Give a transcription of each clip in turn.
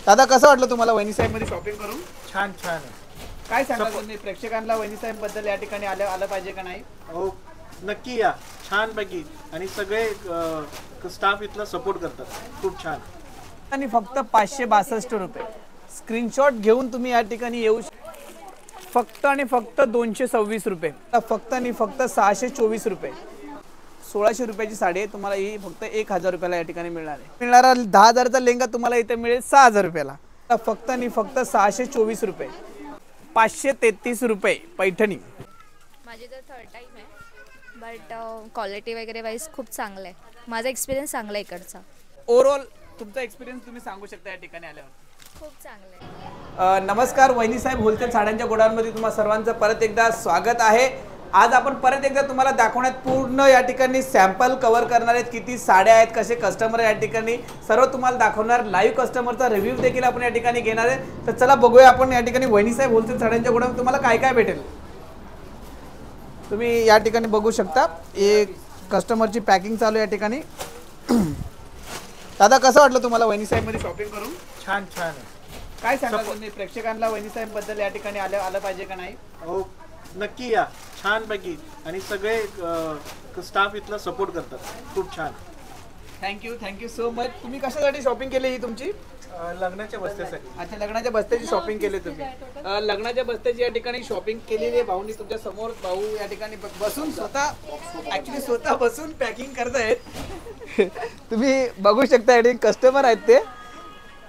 दादा कसं वाटलं तुम्हाला वहिनी साहेब मध्ये शॉपिंग करून? छान छान आहे. काय सांगाल तुम्ही प्रेक्षकांना वहिनी साहेब बद्दल या ठिकाणी आलं पाहिजे का नाही? हो, नक्की या, छानपैकी. आणि सगळे स्टाफ इथला सपोर्ट करतात, खूप छान. आणि फक्त 562 रुपये स्क्रीनशॉट घेऊन तुम्ही या ठिकाणी येऊ. फक्त आणि फक्त 226 रुपये, फक्त आणि फक्त 624 रुपये. 1600 रुपयाची साडी आहे, तुम्हाला ही फक्त 1000 रुपयाला या ठिकाणी मिळणार आहे. मिळणारा 10,000चा लेंगा तुम्हाला इथे मिळेल 6000 रुपयाला. फक्त आणि फक्त 624 रुपये. 533 रुपये पैठणी. माझी तर थर्ड टाइम आहे, बट क्वालिटी वगैरे वाईज खूप चांगलं आहे. माझा एक्सपिरियन्स चांगला आहे इकडचा. ओव्हरऑल तुमचा एक्सपिरियन्स तुम्ही सांगू शकता या ठिकाणी आल्यावर? खूप चांगलं आहे. नमस्कार, वहिनी साहेब होलसेल साड्यांच्या गोडाऊनमध्ये तुम्हा सर्वांचं परत एकदा स्वागत आहे. आज आपण परत एकदा तुम्हाला दाखवण्यात पूर्ण या ठिकाणी सॅम्पल कव्हर करणार आहेत. किती साड्या आहेत, कसे कस्टमर या ठिकाणी सर्व तुम्हाला दाखवणार. लाईव्ह कस्टमरचा रिव्ह्यू देखील आपण या ठिकाणी घेणार आहे. तर चला बघूया आपण या ठिकाणी वहिनी साहेब होलसेल साड्यांच्या गोडाऊन तुम्हाला काय काय भेटेल. तुम्ही या ठिकाणी बघू शकता एक कस्टमरची पॅकिंग चालू या ठिकाणी. दादा कसं वाटलं तुम्हाला वहिनी साहेब मध्ये शॉपिंग करून? छान छान आहे. काय सांगाल तुम्ही प्रेक्षकांना वहिनी साहेब बद्दल या ठिकाणी आलं पाहिजे का नाही? हो, नक्की या, छानपैकी. आणि सगळे स्टाफ इथला सपोर्ट करतात, खूप छान. Thank you so much. तुम्ही कशासाठी शॉपिंग केली ही तुमची? लग्नाच्या बस्त्यासाठी. अच्छा, लग्नाच्या बस्त्याची शॉपिंग केली तुम्ही. लग्नाच्या बस्त्याची या ठिकाणी शॉपिंग केलेली आहे भाऊनी तुमच्या समोर. भाऊ या ठिकाणी बसून स्वतः बसून पॅकिंग करतायत. तुम्ही बघू शकता या ठिकाणी कस्टमर आहेत ते.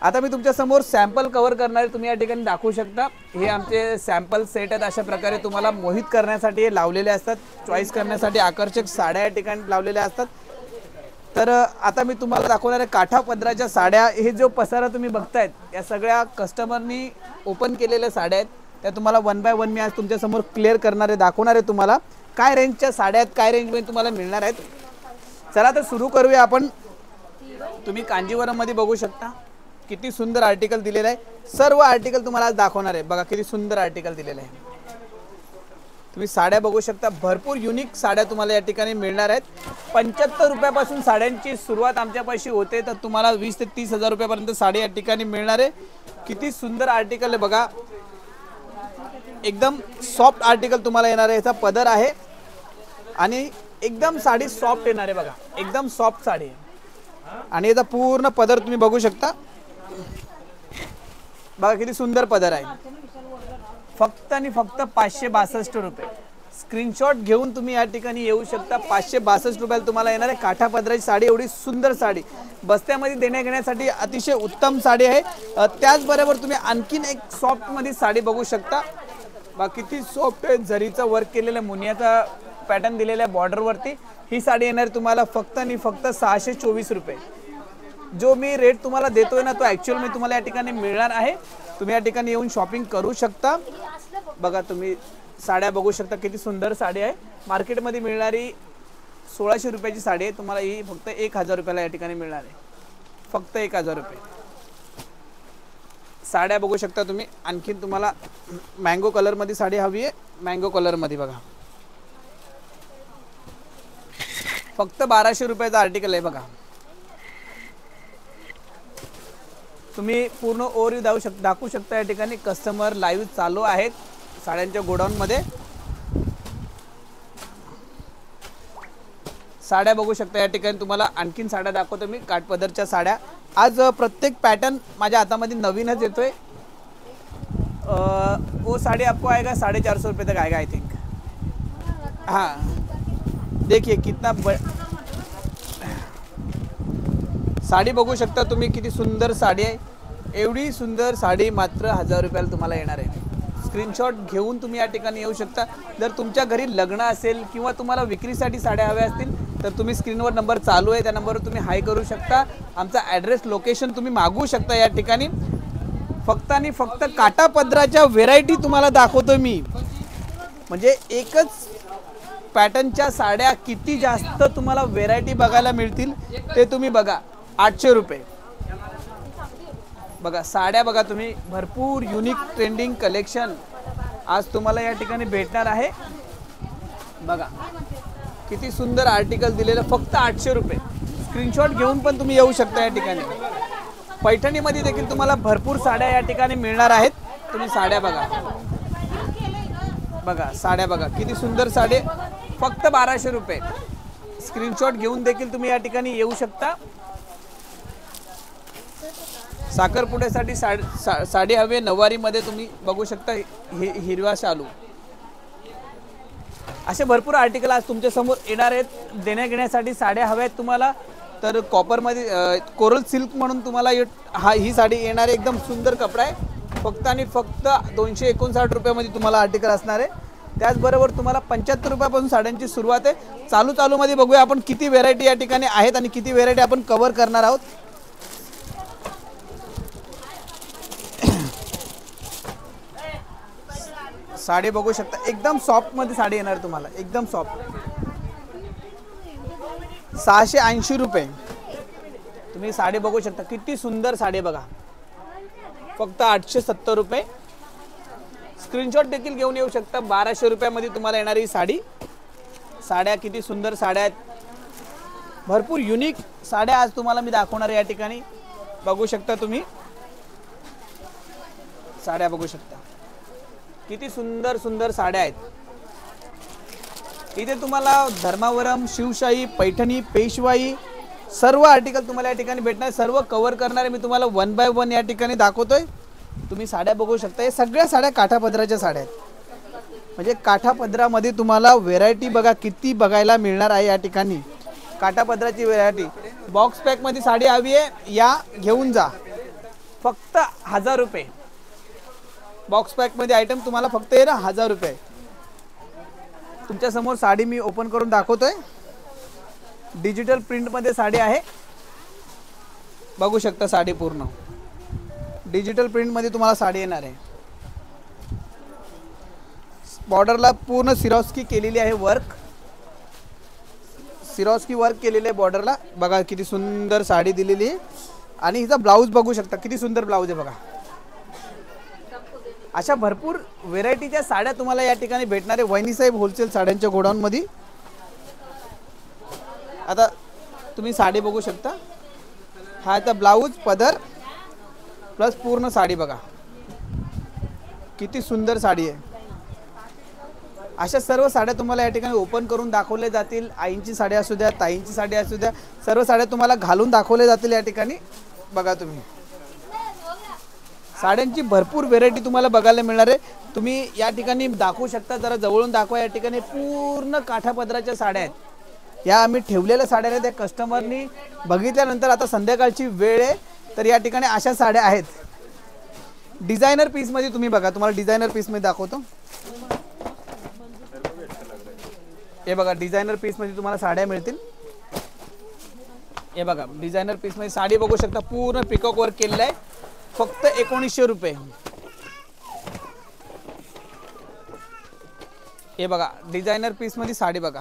आता मी तुमच्या समोर सॅम्पल कव्हर करणार आहे, तुम्ही या ठिकाणी दाखवू शकता. हे आमचे सॅम्पल सेट आहेत. अशा प्रकारे तुम्हाला मोहित करण्यासाठी हे लावलेले असतात, चॉईस करण्यासाठी आकर्षक साड्या या ठिकाणी लावलेल्या असतात. तर आता मी तुम्हाला दाखवणार आहे काठा पदराच्या साड्या. हे जो पसारा तुम्ही बघतायत या सगळ्या कस्टमरनी ओपन केलेल्या साड्या आहेत. त्या तुम्हाला 1 बाय 1 मी आज तुमच्यासमोर क्लिअर करणार आहे, दाखवणार आहे तुम्हाला काय रेंजच्या साड्या आहेत, काय रेंजमध्ये तुम्हाला मिळणार आहेत. चला तर सुरू करूया आपण. तुम्ही कांजीवरममध्ये बघू शकता किती सुंदर आर्टिकल दिलेलं आहे. सर्व आर्टिकल तुम्हाला आज दाखवणार आहे. बघा किती सुंदर आर्टिकल दिलेलं आहे. तुम्ही साड्या बघू शकता, भरपूर युनिक साड्या तुम्हाला या ठिकाणी मिळणार आहेत. 75 रुपयापासून साड्यांची सुरुवात आमच्यापाशी होते, तर तुम्हाला 20 ते 30,000 रुपयापर्यंत साडी या ठिकाणी मिळणार आहे. किती सुंदर आर्टिकल आहे बघा. एकदम सॉफ्ट आर्टिकल तुम्हाला येणार आहे. याचा पदर आहे आणि एकदम साडी सॉफ्ट येणार आहे बघा. एकदम सॉफ्ट साडी आहे आणि याचा पूर्ण पदर तुम्ही बघू शकता. बघा किती सुंदर पदर आहे. फक्त आणि फक्त 562 रुपये. स्क्रीनशॉट घेऊन तुम्ही या ठिकाणी येऊ शकता. 562 रुपयाला तुम्हाला येणार आहे काठा पदराची साडी. एवढी सुंदर साडी बस्त्यामध्ये देण्या घेण्यासाठी अतिशय उत्तम साडी आहे. त्याचबरोबर तुम्ही आणखीन एक सॉफ्टमध्ये साडी बघू शकता. बघा किती सॉफ्ट आहे. जरीचं वर्क केलेलं, मुनियाचा पॅटर्न दिलेल्या बॉर्डरवरती ही साडी येणार तुम्हाला फक्त आणि फक्त 624 रुपये. जो मी रेट तुम्हाला देतोय ना, तो ॲक्च्युअल मी तुम्हाला या ठिकाणी मिळणार आहे. तुम्ही या ठिकाणी येऊन शॉपिंग करू शकता. बघा तुम्ही साड्या बघू शकता, किती सुंदर साडी आहे. मार्केटमध्ये मिळणारी 1600 रुपयाची साडी आहे, तुम्हाला ही फक्त 1000 रुपयाला या ठिकाणी मिळणार आहे. फक्त 1000 रुपये. साड्या बघू शकता तुम्ही. आणखीन तुम्हाला मँगो कलरमध्ये साडी हवी आहे, मँगो कलरमध्ये बघा. फक्त 1200 रुपयाचा आर्टिकल आहे बघा. तुम्ही पूर्ण ओव्हरव्ह्यू दाखवू शकता. या ठिकाणी कस्टमर लाईव्ह चालू आहेत साड्यांच्या गोडाऊनमध्ये. साड्या बघू शकता या ठिकाणी. तुम्हाला आणखीन साड्या दाखवतो मी, काठपदरच्या साड्या. आज प्रत्येक पॅटर्न माझ्या हातामध्ये नवीनच येतोय. वो साड़ी आपको आएगा 450 रुपये तक आएगा आई थिंक. हाँ देखिए कितना साडी बघू शकता तुम्ही, किती सुंदर साडी आहे. एवढी सुंदर साडी मात्र 1000 रुपयाला तुम्हाला येणार आहे. स्क्रीनशॉट घेऊन तुम्ही या ठिकाणी येऊ शकता. जर तुमच्या घरी लग्न असेल किंवा तुम्हाला विक्रीसाठी साड्या हव्या असतील तर तुम्ही स्क्रीनवर नंबर चालू आहे, त्या नंबरवर तुम्ही हाय करू शकता. आमचा ॲड्रेस, लोकेशन तुम्ही मागवू शकता या ठिकाणी. फक्त आणि फक्त काटा पदराच्या व्हेरायटी तुम्हाला दाखवतो मी. म्हणजे एकच पॅटर्नच्या साड्या किती जास्त तुम्हाला व्हेरायटी बघायला मिळतील ते तुम्ही बघा. 800 रुपये. बघा साड्या बघा तुम्ही, भरपूर युनिक ट्रेंडिंग कलेक्शन आज तुम्हाला या ठिकाणी भेटणार आहे. बघा किती सुंदर आर्टिकल दिलेलं, फक्त 800 रुपये. स्क्रीनशॉट घेऊन पण तुम्ही येऊ शकता या ठिकाणी. पैठणीमध्ये देखील तुम्हाला भरपूर साड्या या ठिकाणी मिळणार आहेत. तुम्ही साड्या बघा, बघा साड्या बघा, किती सुंदर साडे, फक्त 1200 रुपये. स्क्रीनशॉट घेऊन देखील तुम्ही या ठिकाणी येऊ शकता. साखरपुड्यासाठी साडी हवे, नऊवारीमध्ये तुम्ही बघू शकता हिरवा शालू. असे भरपूर आर्टिकल आज तुमच्या समोर येणार आहेत. देण्या घेण्यासाठी साड्या हव्या आहेत तुम्हाला तर कॉपरमध्ये कोरल सिल्क म्हणून तुम्हाला ही साडी येणार आहे. एकदम सुंदर कपडा आहे. फक्त आणि फक्त 259 रुपयामध्ये तुम्हाला आर्टिकल असणार आहे. त्याचबरोबर तुम्हाला 75 रुपयापासून साड्यांची सुरुवात आहे. चालूमध्ये बघूया आपण किती व्हेरायटी या ठिकाणी आहेत आणि किती व्हेरायटी आपण कव्हर करणार आहोत. साडी बघू शकता, एकदम सॉफ्ट मध्ये साडी येणार तुम्हाला, एकदम सॉफ्ट. 680 रुपये. तुम्ही साडी बघू शकता, किती सुंदर साडी बघा, फक्त 870 रुपये. स्क्रीनशॉट देखील घेऊन येऊ शकता. 1200 रुपयामध्ये तुम्हाला येणारी साडी. साड्या किती सुंदर साड्या आहेत, भरपूर युनिक साड्या आज तुम्हाला मी दाखवणार या ठिकाणी. बघू शकता तुम्ही साड्या बघू शकता, किती सुंदर सुंदर साड्या आहेत. इथे तुम्हाला धर्मावरम, शिवशाही, पैठणी, पेशवाई सर्व आर्टिकल तुम्हाला या ठिकाणी भेटणार. सर्व कव्हर करणारे मी तुम्हाला 1 बाय 1 या ठिकाणी दाखवतोय. तुम्ही साड्या बघू शकता. हे सगळ्या साड्या काठापदराच्या साड्या आहेत. म्हणजे काठापदरामध्ये तुम्हाला व्हेरायटी बघा किती बघायला मिळणार आहे या ठिकाणी. काठापदराची व्हेरायटी. बॉक्स पॅकमध्ये साडी हवी आहे या घेऊन जा, फक्त 1000 रुपये. बॉक्स पॅकमध्ये आयटम तुम्हाला फक्त आहे ना 1000 रुपये. तुमच्या समोर साडी मी ओपन करून दाखवतोय. डिजिटल प्रिंटमध्ये साडी आहे. बघू शकता साडी पूर्ण डिजिटल प्रिंटमध्ये तुम्हाला साडी येणार आहे. बॉर्डरला पूर्ण सिरोस्की केलेली आहे, वर्क सिरोस्की वर्क केलेले आहे बॉर्डरला. बघा किती सुंदर साडी दिलेली आहे. आणि हिचा ब्लाऊज बघू शकता, किती सुंदर ब्लाऊज आहे बघा. अशा भरपूर व्हेरायटीच्या साड्या तुम्हाला या ठिकाणी भेटणार आहे वहिनी साहेब होलसेल साड्यांच्या गोडाऊनमध्ये. आता तुम्ही साडी बघू शकता. हा आता ब्लाऊज, पदर प्लस पूर्ण साडी बघा, किती सुंदर साडी आहे. अशा सर्व साड्या तुम्हाला या ठिकाणी ओपन करून दाखवल्या जातील. आईंची साडी असू द्या, ताईंची साडी असू द्या, सर्व साड्या तुम्हाला घालून दाखवल्या जातील या ठिकाणी. बघा तुम्ही साड्यांची भरपूर व्हेरायटी तुम्हाला बघायला मिळणार आहे. तुम्ही या ठिकाणी दाखवू शकता, जरा जवळून दाखवा. या ठिकाणी पूर्ण काठापदराच्या साड्या आहेत. या आम्ही ठेवलेल्या साड्या आहेत. त्या कस्टमरनी बघितल्यानंतर आता संध्याकाळची वेळ आहे तर या ठिकाणी अशा साड्या आहेत. डिझायनर पीसमध्ये तुम्ही बघा, तुम्हाला डिझायनर पीसमध्ये दाखवतो. हे बघा डिझायनर पीसमध्ये तुम्हाला साड्या मिळतील. हे बघा डिझायनर पीसमध्ये साडी बघू शकता, पूर्ण पिकॉक वर्क केलेलं आहे. फक्त 1900 रुपये. हे बघा डिझायनर पीसमध्ये साडी बघा,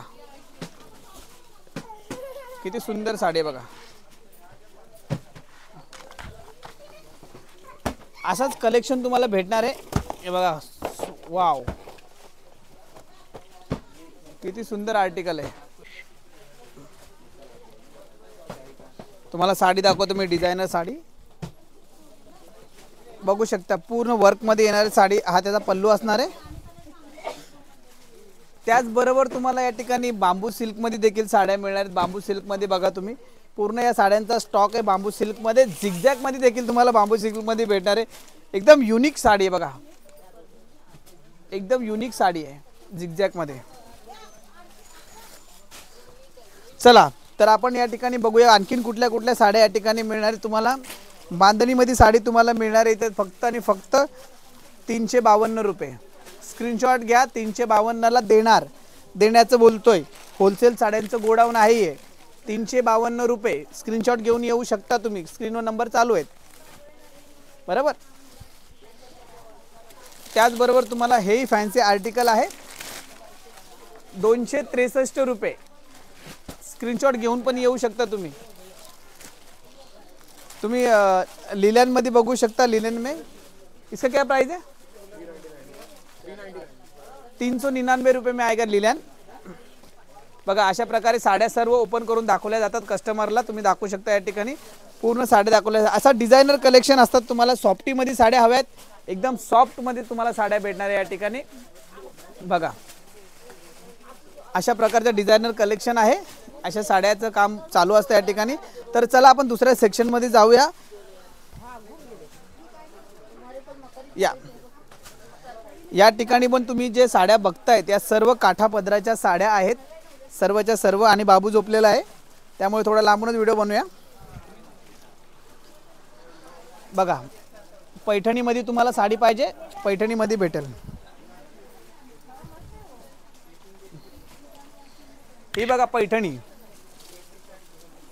किती सुंदर साडी बघा. असाच कलेक्शन तुम्हाला भेटणार आहे. हे बघा, वाव किती सुंदर आर्टिकल आहे. तुम्हाला साडी दाखवतो मी, डिझायनर साडी बघू शकता. पूर्ण वर्क मध्ये येणारी साडी, हा त्याचा पल्लू असणार आहे. त्याचबरोबर तुम्हाला या ठिकाणी बांबू सिल्क मध्ये देखील साड्या मिळणार आहेत. बांबू सिल्क मध्ये बघा तुम्ही, पूर्ण या साड्यांचा स्टॉक आहे बांबू सिल्क मध्ये. झिगझॅग मध्ये देखील तुम्हाला बांबू सिल्क मध्ये भेटणार आहे. एकदम युनिक साडी आहे बघा, एकदम युनिक साडी आहे झिगझॅग मध्ये. चला तर आपण या ठिकाणी बघूया आणखीन कुठल्या कुठल्या साड्या या ठिकाणी मिळणार आहेत तुम्हाला. बांधणीमध्ये साडी तुम्हाला मिळणार आहे इथे फक्त आणि फक्त 352 रुपये. स्क्रीनशॉट घ्या. 352ला देण्याचं बोलतोय. होलसेल साड्यांचं गोडाऊन आहे. 352 रुपये. स्क्रीनशॉट घेऊन येऊ शकता तुम्ही. स्क्रीनवर नंबर चालू आहेत बरोबर. त्याचबरोबर तुम्हाला हेही फॅन्सी आर्टिकल आहे 263 रुपये. स्क्रीनशॉट घेऊन पण येऊ शकता तुम्ही. तुम्ही लिलन मध्ये बघू शकता. लिलन में इसका क्या प्राइस है? 399 रुपये में आएगा लिलन. बघा अशा प्रकारे साड्या सर्व ओपन करून दाखवल्या जातात कस्टमरला. तुम्ही दाखवू शकता या ठिकाणी. पूर्ण साड्या दाखवल्या. असा डिझायनर कलेक्शन असतात. तुम्हाला सॉफ्टीमध्ये साड्या हव्यात, एकदम सॉफ्टमध्ये तुम्हाला साड्या भेटणार आहे या ठिकाणी. बघा अशा प्रकारचं डिझायनर कलेक्शन आहे. अशा साड्याचं काम चालू असतं या ठिकाणी. तर चला आपण दुसऱ्या सेक्शनमध्ये जाऊया. या ठिकाणी पण तुम्ही जे साड्या बघताय त्या सर्व काठापदराच्या साड्या आहेत, सर्वच्या सर्व. आणि बाबू झोपलेला आहे त्यामुळे थोडा लांबूनच व्हिडिओ बनवूया. बघा पैठणीमध्ये तुम्हाला साडी पाहिजे, पैठणीमध्ये भेटेल. ही बघा पैठणी,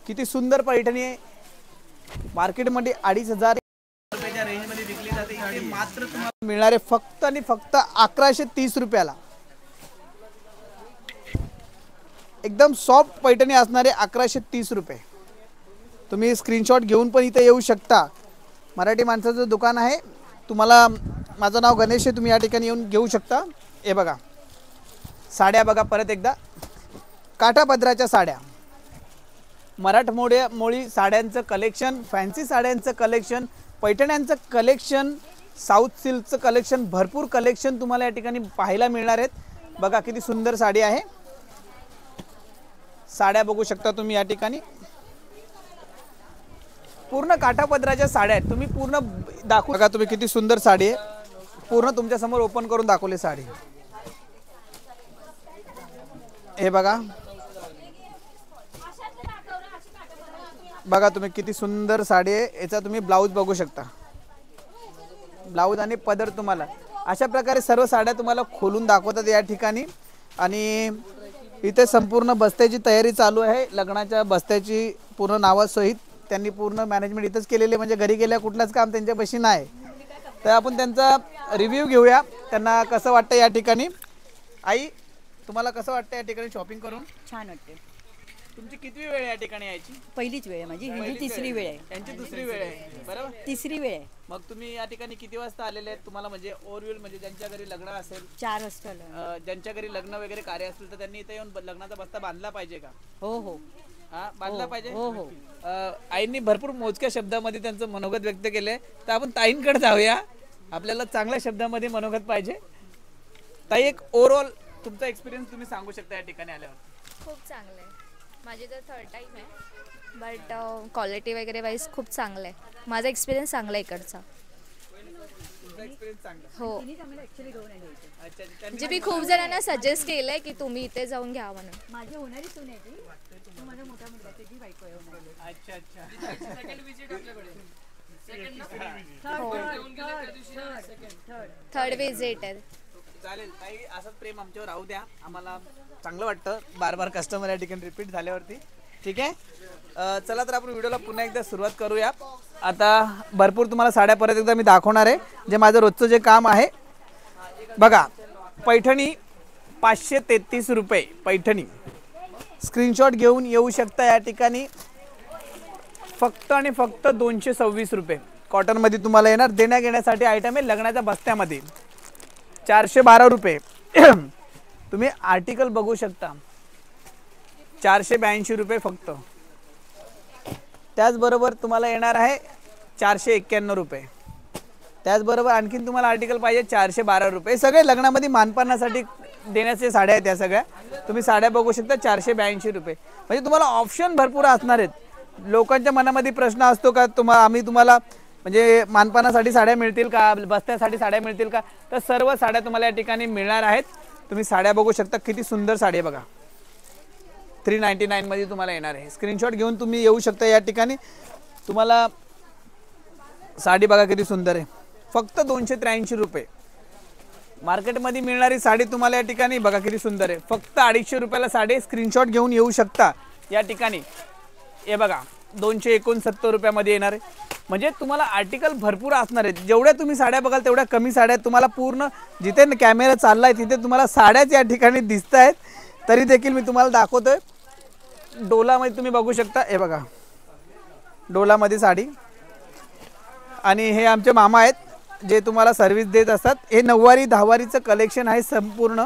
किती सुंदर पैठणी आहे. मार्केटमध्ये 2,500 रुपयाच्या रेंजमध्ये विकली जाते. इथे मात्र तुम्हाला मिळणारे फक्त आणि फक्त 1130 रुपयाला. एकदम सॉफ्ट पैठणी असणारे 1130 रुपये. तुम्ही स्क्रीनशॉट घेऊन पण इथे येऊ शकता. मराठी माणसाचं दुकान आहे. तुम्हाला माझं नाव गणेश आहे, तुम्ही या ठिकाणी येऊन घेऊ शकता. हे बघा साड्या बघा परत एकदा, काठापदराच्या साड्या, मराठमोळी साड्यांचं कलेक्शन, फॅन्सी साड्यांचं कलेक्शन, पैठण्यांचं कलेक्शन, साऊथ सिल्कचं कलेक्शन, भरपूर कलेक्शन तुम्हाला या ठिकाणी पाहायला मिळणार आहेत. बघा किती सुंदर साडी आहे. साड्या बघू शकता तुम्ही या ठिकाणी. पूर्ण काठापदराच्या साड्या आहेत. तुम्ही पूर्ण दाखवू बघा तुम्ही किती सुंदर साडी आहे. पूर्ण तुमच्या समोर ओपन करून दाखवली साडी. हे बघा बघा तुम्ही किती सुंदर साडी आहे. याचा तुम्ही ब्लाऊज बघू शकता. ब्लाऊज आणि पदर तुम्हाला अशा प्रकारे सर्व साड्या तुम्हाला खोलून दाखवतात या ठिकाणी. आणि इथे संपूर्ण बस्त्याची तयारी चालू आहे. लग्नाच्या बस्त्याची पूर्ण नावासहित त्यांनी पूर्ण मॅनेजमेंट इथंच केलेली, म्हणजे घरी गेल्या कुठलंच काम त्यांच्यापाशी नाही. तर आपण त्यांचा रिव्ह्यू घेऊया, त्यांना कसं वाटतं या ठिकाणी. आई तुम्हाला कसं वाटतं या ठिकाणी शॉपिंग करून? छान वाटते. तुमची किती वेळ आहे या ठिकाणी यायची? पहिलीच वेळ आहे माझी, ही तिसरी वेळ आहे. यांची दुसरी वेळ आहे बरोबर, तिसरी वेळ आहे. मग तुम्ही या ठिकाणी किती वाजता आलेले आहेत? तुम्हाला म्हणजे ओव्हरव्ह्यू म्हणजे ज्यांच्या घरी लग्न असेल, 4 वाजता आलो. ज्यांच्या घरी लग्न वगैरे कार्य असतील तर त्यांनी इथे येऊन लग्नाचा बस्ता बांधला पाहिजे का? हो हो हा बांधला पाहिजे. हो हो. आईंनी भरपूर मोजक्या शब्दामध्ये त्यांचं मनोगत व्यक्त केलंय. तर आपण ताईंकडे जाऊया, आपल्याला चांगल्या शब्दामध्ये मनोगत पाहिजे. ताई एक ओव्हरऑल तुमचा एक्सपिरियन्स तुम्ही सांगू शकता या ठिकाणी आल्यावर? खूप चांगलं आहे. माझी तर 3rd टाईम आहे, बट क्वालिटी वगैरे वाईज खूप चांगलं आहे. माझा एक्सपिरियन्स चांगला आहे इकडचा. तुमचा एक्सपिरियन्स चांगला? हो, ऍक्च्युली घेऊन आली होती. अच्छा. म्हणजे मी खूप जणांना सजेस्ट केलंय की तुम्ही इथे जाऊन घ्या म्हणून. माझी होणारी सून आहे ती. तो माझा मोठा मुलगा, त्याची बायको आहे होणारी. अच्छा अच्छा. थर्ड विजिट आहे. चालेल ताई, असंच प्रेम आमच्यावर राहू द्या. आम्हाला चांगलं वाटतं बार बार कस्टमर या ठिकाणी रिपीट झाल्यावरती. ठीक आहे, चला तर आपण व्हिडिओला पुन्हा एकदा सुरुवात करूया. आता भरपूर तुम्हाला साड्या परत एकदा मी दाखवणार आहे, जे माझं रोजचं जे काम आहे. बघा पैठणी 533 रुपये पैठणी. स्क्रीनशॉट घेऊन येऊ शकता या ठिकाणी. फक्त आणि फक्त 226 रुपये कॉटनमध्ये तुम्हाला येणार. देण्या घेण्यासाठी आयटम आहे लग्नाच्या बस्त्यामध्ये. 412 रुपये. तुम्ही आर्टिकल बघू शकता. 482 रुपये फक्त. त्याचबरोबर तुम्हाला येणार आहे 491 रुपये. त्याचबरोबर आणखीन तुम्हाला आर्टिकल पाहिजे 412 रुपये. सगळे लग्नामध्ये मानपानासाठी देण्याचे साड्या आहेत. त्या सगळ्या तुम्ही साड्या बघू शकता. 482 रुपये. म्हणजे तुम्हाला ऑप्शन भरपूर असणार आहेत. लोकांच्या मनामध्ये प्रश्न असतो का आम्ही तुम्हाला म्हणजे मानपानासाठी साड्या मिळतील का, बस्त्यासाठी साड्या मिळतील का? तर सर्व साड्या तुम्हाला या ठिकाणी मिळणार आहेत. तुम्ही साड्या बघू शकता. किती सुंदर साडी आहे बघा. 399 मध्ये तुम्हाला येणार आहे. स्क्रीनशॉट घेऊन तुम्ही येऊ शकता या ठिकाणी. तुम्हाला साडी बघा किती सुंदर आहे. फक्त 283 रुपये. मार्केटमध्ये मिळणारी साडी तुम्हाला या ठिकाणी बघा किती सुंदर आहे. फक्त 250 रुपयाला साडी. स्क्रीनशॉट घेऊन येऊ शकता या ठिकाणी. हे बघा 269 रुपयामध्ये येणार आहे. म्हणजे तुम्हाला आर्टिकल भरपूर असणार आहेत. जेवढ्या तुम्ही साड्या बघाल तेवढ्या कमी साड्या आहेत. तुम्हाला पूर्ण जिथे कॅमेरा चाललाय तिथे तुम्हाला साड्याच या ठिकाणी दिसत आहेत. तरी देखील मी तुम्हाला दाखवतोय. डोलामध्ये तुम्ही बघू शकता. हे बघा डोलामध्ये साडी. आणि हे आमचे मामा आहेत जे तुम्हाला सर्व्हिस देत असतात. हे नऊवारी दहावारीचं कलेक्शन आहे संपूर्ण.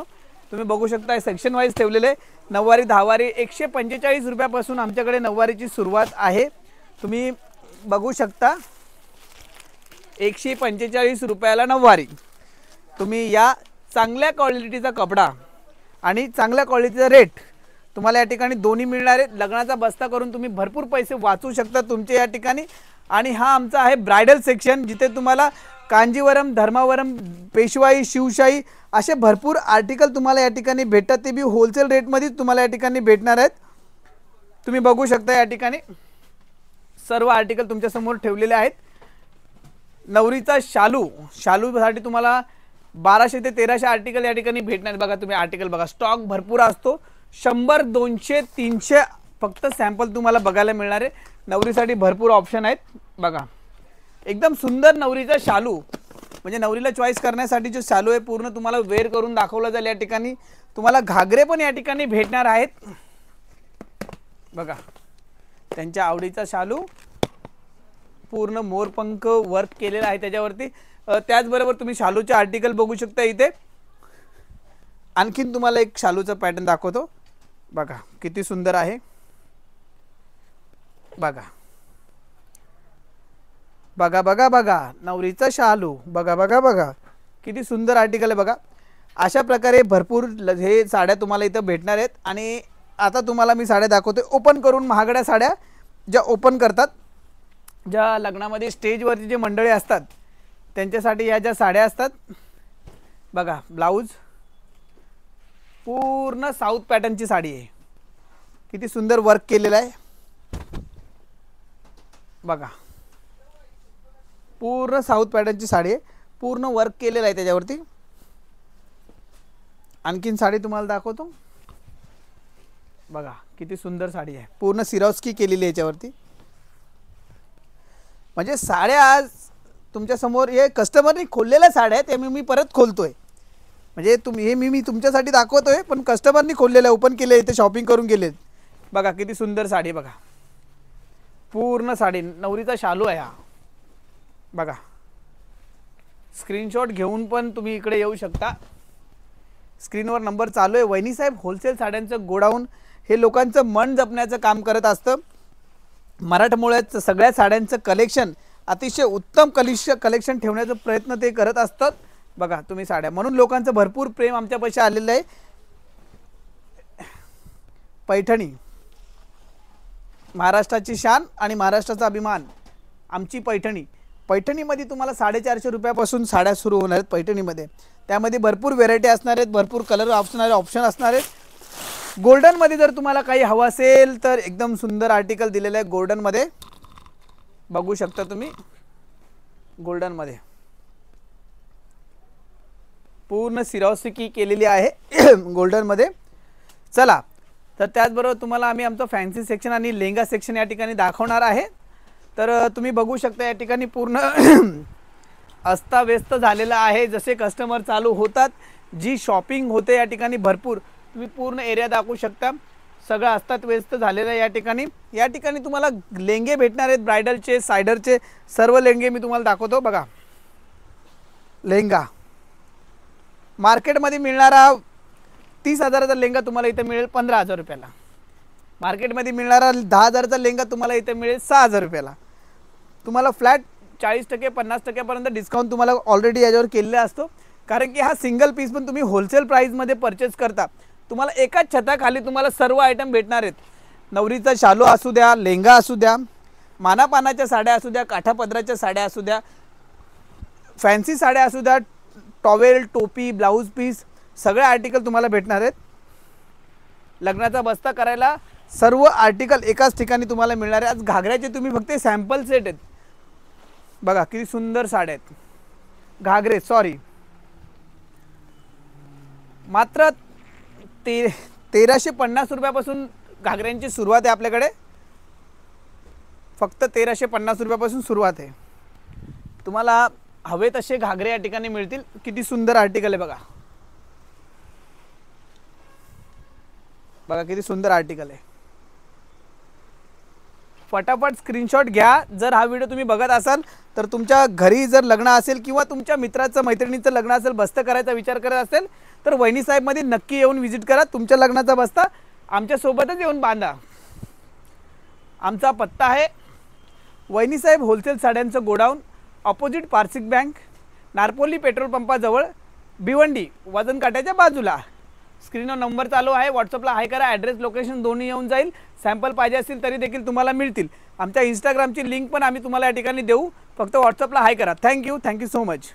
तुम्ही बघू शकता सेक्शन वाईज ठेवलेले. नऊवारी दहावारी 145 रुपयापासून आमच्याकडे नऊवारीची सुरुवात आहे. तुम्ही बघू शकता 145 रुपयाला नऊवारी. तुम्ही या चांगल्या क्वालिटीचा कपडा आणि चांगल्या क्वालिटीचा रेट तुम्हाला या ठिकाणी दोन्ही मिळणार आहे. लग्नाचा बस्ता करून तुम्ही भरपूर पैसे वाचू शकता तुमचे या ठिकाणी. आणि हा आमचा आहे ब्रायडल सेक्शन, जिथे तुम्हाला कांजीवरम, धर्मावरम, पेशवाई, शिवशाही असे भरपूर आर्टिकल तुम्हाला या ठिकाणी भेटतात. ते बी होलसेल रेटमध्ये तुम्हाला या ठिकाणी भेटणार आहेत. तुम्ही बघू शकता या ठिकाणी सर्व आर्टिकल तुमच्यासमोर ठेवलेले आहेत. नवरीचा शालूसाठी तुम्हाला 1200 ते 1300 आर्टिकल या ठिकाणी भेटणार. बघा तुम्ही आर्टिकल बघा, स्टॉक भरपूर असतो. 100, 200, 300 फक्त सॅम्पल तुम्हाला बघायला मिळणार आहे. नवरीसाठी भरपूर ऑप्शन आहेत. बघा एकदम सुंदर नवरीचा शालू, म्हणजे नवरीला चॉईस करण्यासाठी जो शालू आहे पूर्ण तुम्हाला वेअर करून दाखवला जाईल. या ठिकाणी तुम्हाला घागरे पण या ठिकाणी भेटणार आहेत. बघा त्यांच्या आवडीचा शालू, पूर्ण मोरपंख वर्क केलेला आहे त्याच्यावरती. त्याचबरोबर तुम्ही शालूचे आर्टिकल बघू शकता. इथे आणखीन तुम्हाला एक शालूचा पॅटर्न दाखवतो. बघा किती सुंदर आहे. बघा बघा बघा बघा नवरीचा शालू, बघा बघा बघा किती सुंदर आर्टिकल आहे. बघा अशा प्रकारे भरपूर हे साड्या तुम्हाला इथं भेटणार आहेत. आणि आता तुम्हाला मी साड्या दाखवते ओपन करून. महागड्या साड्या ज्या ओपन करतात, ज्या लग्नामध्ये स्टेजवरती जे मंडळी असतात त्यांच्यासाठी या ज्या साड्या असतात. बघा ब्लाऊज पूर्ण साऊथ पॅटर्नची साडी आहे, किती सुंदर वर्क केलेलं आहे. बघा पूर्ण साऊथ पॅटर्नची साडी आहे, पूर्ण वर्क केलेलं आहे त्याच्यावरती. आणखीन साडी तुम्हाला दाखवतो. बघा किती सुंदर साडी आहे, पूर्ण सिरोस्की केलेली आहे याच्यावरती. म्हणजे साड्या आज तुमच्या समोर हे कस्टमरने खोललेल्या साड्या आहेत, ते मी परत खोलतोय. म्हणजे तुम्ही हे मी तुमच्यासाठी दाखवतोय, पण कस्टमरनी खोललेलं आहे, ओपन केले, इथे शॉपिंग करून गेलेत. बघा किती सुंदर साडी. बघा पूर्ण साडी, नवरीचा शालू आहे हा. बघा स्क्रीनशॉट घेऊन पण तुम्ही इकडे येऊ शकता. स्क्रीनवर नंबर चालू आहे. वहिनी साहेब होलसेल साड्यांचं गोडाऊन हे लोकांचं मन जपण्याचं काम करत असतं. मराठमोळ्यात सगळ्या साड्यांचं कलेक्शन, अतिशय उत्तम कलेक्शन ठेवण्याचा प्रयत्न ते करत असतात. बघा तुम्ही साड्या, म्हणून लोकांचं भरपूर प्रेम आमच्यापाशी आलेलं आहे. पैठणी महाराष्ट्राची शान आणि महाराष्ट्राचा अभिमान आमची पैठणी. पैठणीमध्ये तुम्हाला 450 रुपयापासून साड्या सुरू होणार आहेत पैठणीमध्ये. त्यामध्ये भरपूर व्हेरायटी असणार आहेत, भरपूर कलर ऑप्शन असणार आहेत. गोल्डनमध्ये जर तुम्हाला काही हवं असेल तर एकदम सुंदर आर्टिकल दिलेलं आहे गोल्डनमध्ये. बघू शकता तुम्ही गोल्डनमध्ये पूर्ण सिरोस्की केलेली आहे गोल्डनमध्ये. चला तर त्याचबरोबर तुम्हाला आम्ही आमचं फॅन्सी सेक्शन आणि लेहंगा सेक्शन या ठिकाणी दाखवणार आहे. तर तुम्ही बघू शकता या ठिकाणी पूर्ण अस्ताव्यस्त झालेला आहे. जसे कस्टमर चालू होतात, जी शॉपिंग होते या ठिकाणी भरपूर, तुम्ही पूर्ण एरिया दाखवू शकता. सगळं अस्ताव्यस्त झालेलं आहे या ठिकाणी. या ठिकाणी तुम्हाला लेहंगे भेटणार आहेत, ब्रायडलचे, सायडरचे सर्व लेहंगे मी तुम्हाला दाखवतो. बघा लेहंगा मार्केटमध्ये मिळणारा 30,000चा लेहंगा तुम्हाला इथे मिळेल 15,000 रुपयाला. मार्केटमध्ये मिळणारा 10,000चा लेहंगा तुम्हाला इथे मिळेल 6,000 रुपयाला. तुम्हाला फ्लॅट 40%, 50% डिस्काउंट तुम्हाला ऑलरेडी याच्यावर केलेला असतो. कारण की हा सिंगल पीस पण तुम्ही होलसेल प्राईसमध्ये परचेस करता. तुम्हाला एकाच छताखाली तुम्हाला सर्व आयटम भेटणार आहेत. नवरीचा शालू असू द्या, लेहंगा असू द्या, मानापानाच्या साड्या असू द्या, काठापदराच्या साड्या असू द्या, फॅन्सी साड्या असू द्या, टॉवेल, टोपी, ब्लाऊज पीस सगळे आर्टिकल तुम्हाला भेटणार आहेत. लग्नाचा बस्ता करायला सर्व आर्टिकल एकाच ठिकाणी तुम्हाला मिळणार आहे. आज घागऱ्याचे तुम्ही फक्त सॅम्पल सेट आहेत. बघा किती सुंदर साड्या आहेत. घागरे मात्र 1350 रुपयापासून घागऱ्यांची सुरुवात आहे आपल्याकडे. फक्त 1350 रुपयापासून सुरुवात आहे. तुम्हाला हवे तसे घागरे या ठिकाणी मिळतील. किती सुंदर आर्टिकल आहे बघा. बघा किती सुंदर आर्टिकल आहे. फटाफट स्क्रीनशॉट घ्या. जर हा व्हिडिओ तुम्ही बघत असाल तर तुमच्या घरी जर लग्न असेल किंवा तुमच्या मित्राचं, मैत्रिणीचं लग्न असेल, बस्ता करायचा विचार करत असेल तर वहिनी साहेबमध्ये नक्की येऊन व्हिजिट करा. तुमच्या लग्नाचा बस्ता आमच्यासोबतच येऊन बांधा. आमचा पत्ता आहे वहिनीसाहेब होलसेल साड्यांचं godown, opposite Parsik bank, Narpoli petrol पंपाजवळ, भिवंडी, वजन काट्याच्या बाजूला. स्क्रीनवर नंबर चालू आहे. व्हॉट्सअपला हाय करा. ॲड्रेस लोकेशन दोन्ही येऊन जाईल. सॅम्पल पाहिजे असतील तरी देखील तुम्हाला मिळतील. आमच्या इंस्टाग्रामची लिंक पण आम्ही तुम्हाला या ठिकाणी देऊ. फक्त व्हॉट्सअपला हाय करा. Thank you so much.